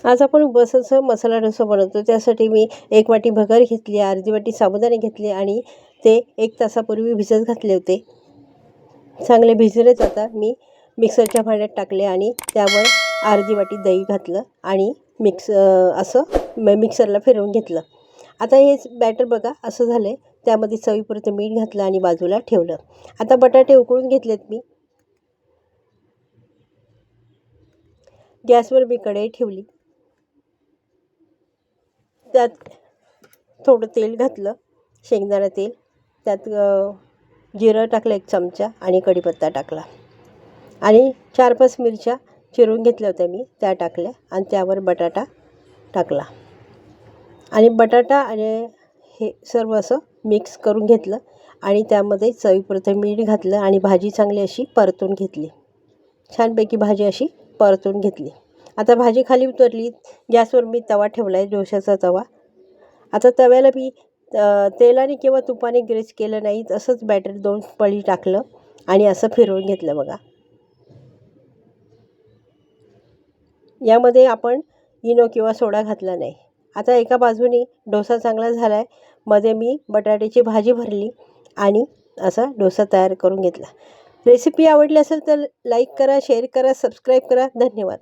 आज आपण उपवासाचा मसाला डोसा बनवतो. त्यासाठी मी 1 वाटी भगर घेतली, अर्धी वाटी साबुदाणे घेतले आणि ते 1 तासापूर्वी भिजत घातले होते. चांगले भिजलेच. आता मी मिक्सरच्या भांड्यात टाकले आणि त्यावर अर्धी वाटी दही घातलं आणि मिक्सरला फिरवून घेतलं. आता हे बॅटर बघा असं झालं आहे. त्यामध्ये चवीपुरतं मीठ घातलं आणि बाजूला ठेवलं. आता बटाटे उकळून घेतलेत मी. गॅसवर मी कढई ठेवली. त्यात थोडं तेल घातलं, शेंगदाणा तेल. त्यात जिरं टाकलं 1 चमचा आणि कढीपत्ता टाकला आणि 4-5 मिरच्या चिरून घेतल्या होत्या मी, त्या टाकल्या आणि त्यावर बटाटा टाकला आणि बटाटा आणि हे सर्व असं मिक्स करून घेतलं आणि त्यामध्ये चवीपुरतं मीठ घातलं आणि भाजी चांगली अशी परतून घेतली. छानपैकी भाजी अशी परतून घेतली. आता भाजी खाली उतरली. गॅसवर मी तवा ठेवला आहे, डोशाचा तवा. आता तव्याला मी तेलाने किंवा तुपाने ग्रीस केलं नाही, असंच बॅटर 2 पळी टाकलं आणि असं फिरवून घेतलं बघा. यामध्ये आपण इनो किंवा सोडा घातला नाही. आता एका बाजूने डोसा चांगला झाला आहे. मध्ये मी बटाट्याची भाजी भरली आणि असा डोसा तयार करून घेतला. रेसिपी आवडली असेल तर लाईक करा, शेअर करा, सबस्क्राईब करा. धन्यवाद.